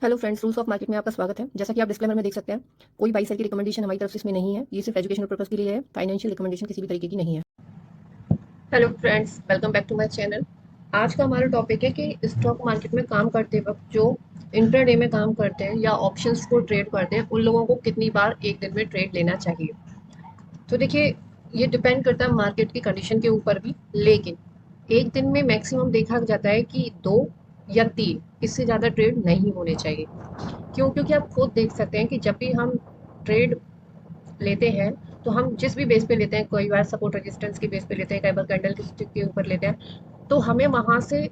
Hello friends, rules of market में आपका स्वागत है। जैसा कि आप डिस्क्लेमर में देख सकते हैं, कोई बाई सेल की रिकमेंडेशन हमारी तरफ से इसमें नहीं है। ये सिर्फ एजुकेशनल पर्पस के लिए है। फाइनेंशियल रिकमेंडेशन किसी भी तरीके की नहीं है। Hello friends, welcome back to my channel. आज का हमारा टॉपिक है कि स्टॉक मार्केट में काम करते वक्त जो इंट्राडे में काम करते हैं या ऑप्शंस को ट्रेड करते हैं, उन लोगों को कितनी बार एक दिन में ट्रेड लेना चाहिए। तो देखिए, ये डिपेंड करता है मार्केट की कंडीशन के ऊपर भी, लेकिन एक दिन में मैक्सिमम देखा जाता है कि 2 या 3, इससे ज़्यादा ट्रेड नहीं होने चाहिए। क्यों? क्योंकि आप खुद देख सकते हैं कि जब भी हम ट्रेड लेते हैं तो हम जिस भी बेस पे लेते हैं, कोई बार सपोर्ट रेजिस्टेंस के बेस पे लेते हैं, कई बार कैंडल के स्टिक के ऊपर लेते हैं, तो हमें वहां से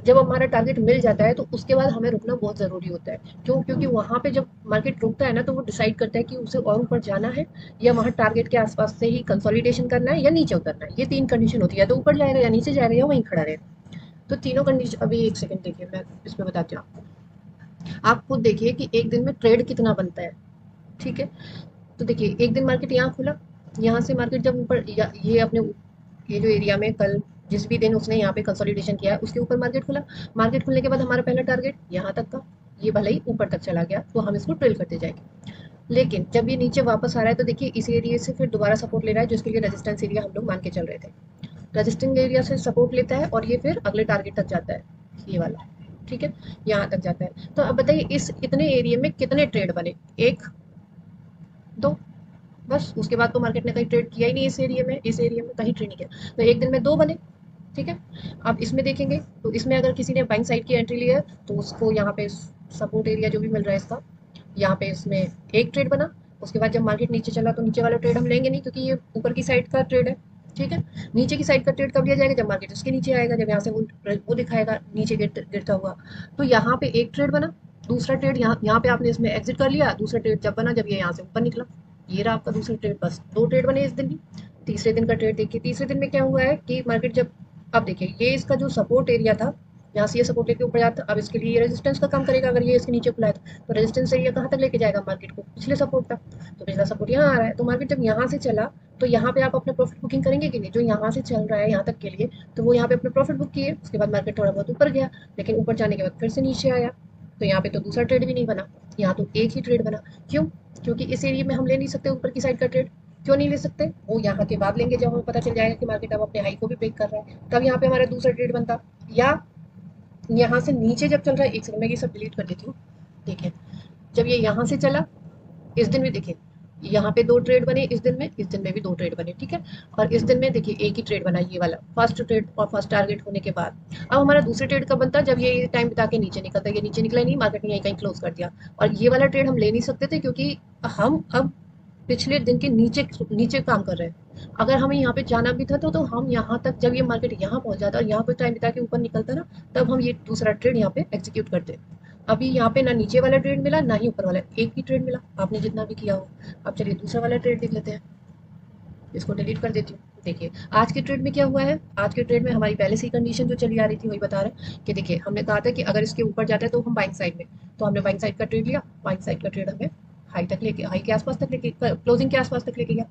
जब हमारा टारगेट मिल जाता है तो उसके बाद हमें रुकना बहुत ज़रूरी होता है। क्यों? क्योंकि वहां पे जब मार्केट रुकता है ना, तो वो डिसाइड करता है कि उसे और ऊपर जाना है या वहां टारगेट के आसपास से ही कंसोलिडेशन करना है या नीचे उतरना है। ये 3 कंडीशन होती है, या तो ऊपर जाएगा या नीचे जाएगा या वहीं खड़ा रहेगा। तो तीनों कंडीशन, अभी एक सेकंड देखिए, मैं इसमें बताती हूँ आपको। आप खुद देखिए कि एक दिन में ट्रेड कितना बनता है। ठीक है, तो देखिए, एक दिन मार्केट यहाँ खुला, यहाँ से मार्केट जब ऊपर ये अपने ये जो एरिया में कल जिस भी दिन उसने यहाँ पे कंसोलिडेशन किया है उसके ऊपर मार्केट खुला। मार्केट खुलने के बाद हमारा पहला टारगेट यहाँ तक का, ये भले ही ऊपर तक चला गया तो हम इसको ट्रेल करते जाएंगे। लेकिन जब ये नीचे वापस आ रहा है तो देखिए, इस एरिया से फिर दोबारा सपोर्ट ले रहा है, जिसके लिए रेजिस्टेंस एरिया हम लोग मान के चल रहे थे। रेजिस्टेंस एरिया से सपोर्ट लेता है और ये फिर अगले टारगेट तक जाता है, ये वाला। ठीक है, यहाँ तक जाता है। तो अब बताइए, इस इतने एरिया में कितने ट्रेड बने? 1, 2, बस। उसके बाद तो मार्केट ने कहीं ट्रेड किया ही नहीं इस एरिया में कहीं ट्रेड नहीं किया। तो एक दिन में 2 बने। ठीक है, अब इसमें देखेंगे तो इसमें अगर किसी ने बाइंग साइड की एंट्री ली है तो उसको यहाँ पे सपोर्ट एरिया जो भी मिल रहा है इसका, यहाँ पे इसमें एक ट्रेड बना। उसके बाद जब मार्केट नीचे चला तो नीचे वाला ट्रेड हम लेंगे नहीं, क्योंकि ये ऊपर की साइड का ट्रेड है। ठीक है, नीचे की साइड का ट्रेड कब लिया जाएगा? जब मार्केट उसके नीचे आएगा, जब यहाँ से वो दिखाएगा नीचे गिरता हुआ। तो यहाँ पे एक ट्रेड बना, दूसरा ट्रेड यहाँ पे आपने इसमें एग्जिट कर लिया। दूसरा ट्रेड जब बना, जब ये यहाँ से ऊपर निकला, ये रहा आपका दूसरा ट्रेड। बस 2 ट्रेड बने इस दिन भी। तीसरे दिन का ट्रेड देखिए, तीसरे दिन में क्या हुआ है कि मार्केट जब, अब देखिए, ये इसका जो सपोर्ट एरिया था, यहाँ से ये सपोर्ट लेके ऊपर जाता, अब इसके लिए ये रेजिस्टेंस का काम करेगा। अगर ये इसके नीचे खुला है तो रेजिस्टेंस एरिया कहाँ तक लेके जाएगा मार्केट को? पिछले सपोर्ट तक। तो पिछला सपोर्ट यहाँ आ रहा है, तो मार्केट जब यहाँ से चला तो यहाँ पे आप अपने प्रॉफिट बुकिंग करेंगे कि नहीं? जो यहाँ से चल रहा है यहाँ तक के लिए, तो वो यहाँ पे अपने प्रॉफिट बुक किए। उसके बाद मार्केट थोड़ा बहुत ऊपर गया, लेकिन ऊपर जाने के बाद फिर से नीचे आया, तो यहाँ पे तो दूसरा ट्रेड भी नहीं बना, यहाँ तो एक ही ट्रेड बना। क्यों? क्योंकि इस एरिया में हम ले नहीं सकते ऊपर की साइड का ट्रेड। क्यों नहीं ले सकते? वो यहाँ के बाद लेंगे, जब हमें पता चल जाएगा कि मार्केट अब अपने हाई को भी ब्रेक कर रहा है, तब यहाँ पे हमारा दूसरा ट्रेड बनता। या यहाँ से नीचे जब चल रहा है, एक सेकंड में ये सब डिलीट कर देती हूँ। देखिए, जब ये यहाँ से चला, इस दिन भी देखिए, यहाँ पे 2 ट्रेड बने इस दिन में, इस दिन में भी 2 ट्रेड बने। ठीक है, और इस दिन में देखिए एक ही ट्रेड बना, ये वाला फर्स्ट ट्रेड, और फर्स्ट टारगेट होने के बाद अब हमारा दूसरे ट्रेड कब बनता? जब ये टाइम बिता के नीचे निकलता। ये नीचे निकला ही नहीं, मार्केट ने यहीं कहीं क्लोज कर दिया। और ये वाला ट्रेड हम ले नहीं सकते थे, क्योंकि हम अब पिछले दिन के नीचे नीचे काम कर रहे हैं। अगर हमें यहाँ पे जाना भी था तो हम यहाँ तक, जब ये मार्केट यहाँ पहुंच जाता और यहाँ पे टाइम बिता के ऊपर निकलता ना, तब हम ये दूसरा ट्रेड यहाँ पे एग्जीक्यूट करते। अभी यहाँ पे ना नीचे वाला ट्रेड मिला ना ही ऊपर वाला, एक ही ट्रेड मिला, आपने जितना भी किया हो। अब चलिए दूसरा वाला ट्रेड देख लेते हैं, इसको डिलीट कर देती हूँ। देखिए, आज के ट्रेड में क्या हुआ है? आज के ट्रेड में हमारी पहले से ही कंडीशन जो चली आ रही थी वही बता रहे हैं कि देखिए, हमने कहा था कि अगर इसके ऊपर जाता है तो हम बाइंग साइड में, तो हमने बाइंग साइड का ट्रेड लिया। बाइंग साइड का ट्रेड हमें हाई तक लेके, हाई के आसपास तक लेके, क्लोजिंग के आसपास तक लेके गया।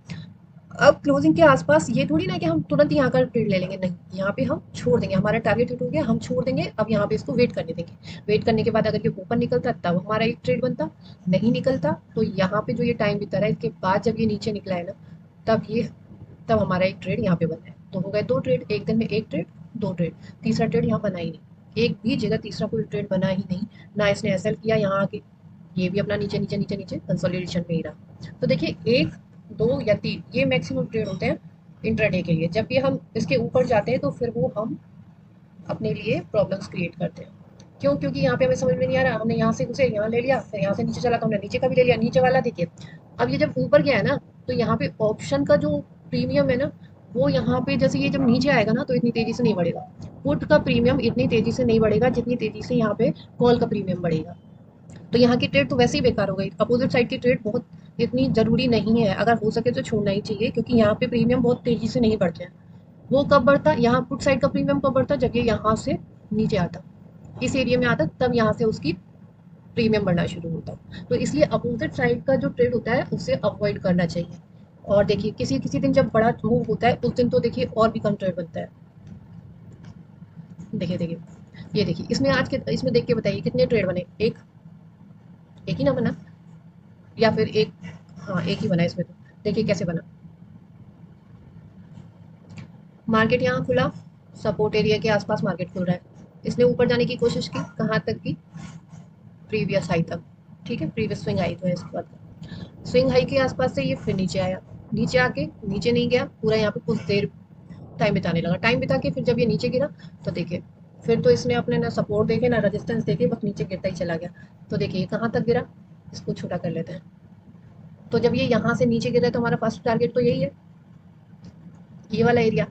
अब क्लोजिंग के आसपास ये थोड़ी ना कि हम तुरंत यहाँ का ट्रेड ले लेंगे, नहीं, यहाँ पे हम छोड़ देंगे। हमारा टारगेट हिट हो गया, हम छोड़ देंगे। अब यहाँ पे इसको वेट करने देंगे। वेट करने के बाद अगर ये ऊपर निकलता तब हमारा एक ट्रेड बनता, नहीं निकलता तो यहाँ पे जो ये टाइम बीता रहा है, इसके बाद जब ये नीचे निकला है ना, तब हमारा एक ट्रेड यहाँ पे बना है। तो हो गए 2 ट्रेड, एक दिन में एक ट्रेड, 2 ट्रेड। तीसरा ट्रेड यहाँ बना ही नहीं, एक भी जगह तीसरा कोई ट्रेड बना ही नहीं। ना इसने एसएल किया यहाँ आके, ये भी अपना नीचे नीचे नीचे नीचे कंसोलिडेशन में ही रहा। तो देखिए, 1, 2 या 3 ये मैक्सिमम ट्रेड होते हैं इंट्राडे के लिए। जब भी हम इसके ऊपर जाते हैं तो फिर वो हम अपने लिए प्रॉब्लम्स क्रिएट करते हैं। क्यों? क्योंकि यहाँ पे हमें समझ में नहीं आ रहा, हमने यहाँ से घुसे, यहाँ ले लिया, फिर यहाँ से नीचे चला तो हमने नीचे का भी ले लिया। नीचे वाला देखिए, अब ये जब ऊपर गया है ना, तो यहाँ पे ऑप्शन का जो प्रीमियम है ना, वो यहाँ पे जैसे ये जब नीचे आएगा ना तो इतनी तेजी से नहीं बढ़ेगा। पुट का प्रीमियम इतनी तेजी से नहीं बढ़ेगा जितनी तेजी से यहाँ पे कॉल का प्रीमियम बढ़ेगा। तो यहाँ की ट्रेड तो वैसे ही बेकार हो गई। अपोजिट साइड की ट्रेड बहुत इतनी जरूरी नहीं है, अगर हो सके तो छोड़ना ही चाहिए, क्योंकि यहाँ पे प्रीमियम बहुत तेजी से नहीं बढ़ते हैं। वो कब बढ़ता? यहाँ पुट साइड का प्रीमियम कब बढ़ता? जब ये यहाँ से नीचे आता, इस एरिया में आता, तब यहाँ से उसकी प्रीमियम बढ़ना शुरू होता। तो इसलिए अपोजिट साइड का जो ट्रेड होता है उसे अवॉइड करना चाहिए। और देखिए, किसी किसी दिन जब बड़ा मूव होता है उस दिन तो देखिए और भी कम ट्रेड बनता है। देखिए देखिए, ये देखिए, इसमें आज के, इसमें देख के बताइए कितने ट्रेड बने? 1, एक ही ना बना, या फिर एक, हाँ एक ही बना इसमें। तो देखिए कैसे बना। मार्केट यहाँ खुला, सपोर्ट एरिया के आसपास मार्केट खुल रहा है। इसने ऊपर जाने की कोशिश की, कहाँ तक की, प्रीवियस हाई तक। ठीक है, प्रीवियस स्विंग हाई तो है इसके बाद। स्विंग हाई के आसपास से ये फिर नीचे आया, नीचे आके नीचे नहीं गया पूरा, यहाँ पे कुछ देर टाइम बिताने लगा। टाइम बिता के फिर जब ये नीचे गिरा तो देखिए, फिर तो इसने अपने ना सपोर्ट देखे ना रेजिस्टेंस देखे, बस नीचे गिरता ही चला गया। तो देखिए ये कहाँ तक गिरा, इसको छोटा कर लेते हैं। तो जब ये यहाँ से नीचे गिरा है तो हमारा फर्स्ट टारगेट तो यही है, ये वाला एरिया।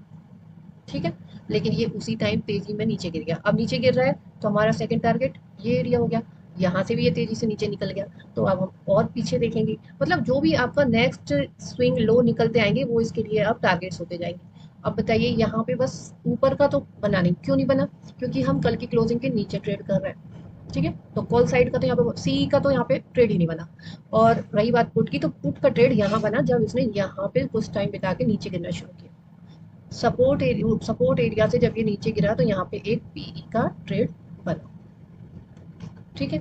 ठीक है, लेकिन ये उसी टाइम तेजी में नीचे गिर गया। अब नीचे गिर रहा है तो हमारा सेकंड टारगेट ये एरिया हो गया। यहाँ से भी ये तेजी से नीचे निकल गया, तो अब हम और पीछे देखेंगे। मतलब जो भी आपका नेक्स्ट स्विंग लो निकलते आएंगे वो इसके लिए अब टारगेट्स होते जाएंगे। अब बताइए यहाँ पे बस ऊपर का तो बना नहीं, क्यों नहीं बना, क्योंकि हम कल की क्लोजिंग के नीचे ट्रेड कर रहे हैं। ठीक है, तो कॉल साइड का तो यहाँ पे, सी का तो यहाँ पे ट्रेड ही नहीं बना। और रही बात पुट की, तो पुट का ट्रेड यहाँ बना जब इसने यहाँ पे कुछ टाइम बिता के नीचे गिरना शुरू किया। सपोर्ट एरिया से जब ये नीचे गिरा तो यहाँ पे एक पीई का ट्रेड बना। ठीक है,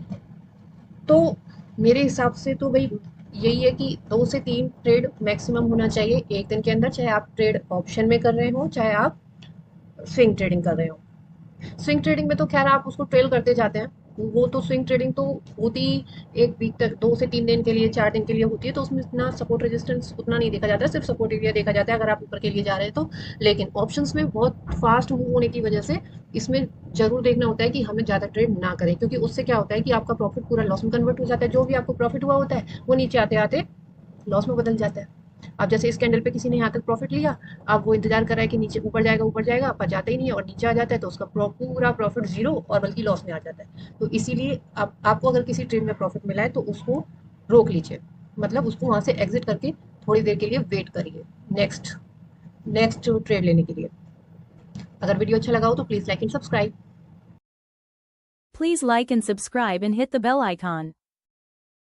तो मेरे हिसाब से तो भाई यही है कि 2 से 3 ट्रेड मैक्सिमम होना चाहिए एक दिन के अंदर, चाहे आप ट्रेड ऑप्शन में कर रहे हो चाहे आप स्विंग ट्रेडिंग कर रहे हो। स्विंग ट्रेडिंग में तो खैर आप उसको ट्रेल करते जाते हैं, वो तो स्विंग ट्रेडिंग तो होती ही एक वीक तक, 2 से 3 दिन के लिए, 4 दिन के लिए होती है, तो उसमें इतना सपोर्ट रेजिस्टेंस उतना नहीं देखा जाता है, सिर्फ सपोर्ट एरिया देखा जाता है अगर आप ऊपर के लिए जा रहे हैं तो। लेकिन ऑप्शंस में बहुत फास्ट मूव होने की वजह से इसमें जरूर देखना होता है कि हमें ज़्यादा ट्रेड ना करें, क्योंकि उससे क्या होता है कि आपका प्रॉफिट पूरा लॉस में कन्वर्ट हो जाता है। जो भी आपको प्रॉफिट हुआ होता है वो नीचे आते आते लॉस में बदल जाता है। अब जैसे इस कैंडल पे किसी ने यहाँ तक प्रॉफिट लिया, अब वो इंतजार कर रहा है कि नीचे ऊपर जाएगा, पर जाता ही नहीं है, और नीचे आ जाता है तो उसका पूरा प्रॉफिट जीरो और बल्कि लॉस में आ जाता है। तो इसीलिए आपको अगर किसी ट्रेड में प्रॉफिट मिला है तो उसको रोक लीजिए, मतलब उसको वहां से एग्जिट करके थोड़ी देर के लिए वेट करिए नेक्स्ट नेक्स्ट ट्रेड लेने के लिए। अगर वीडियो अच्छा लगा हो तो please like and subscribe. Please like and subscribe and hit the bell icon.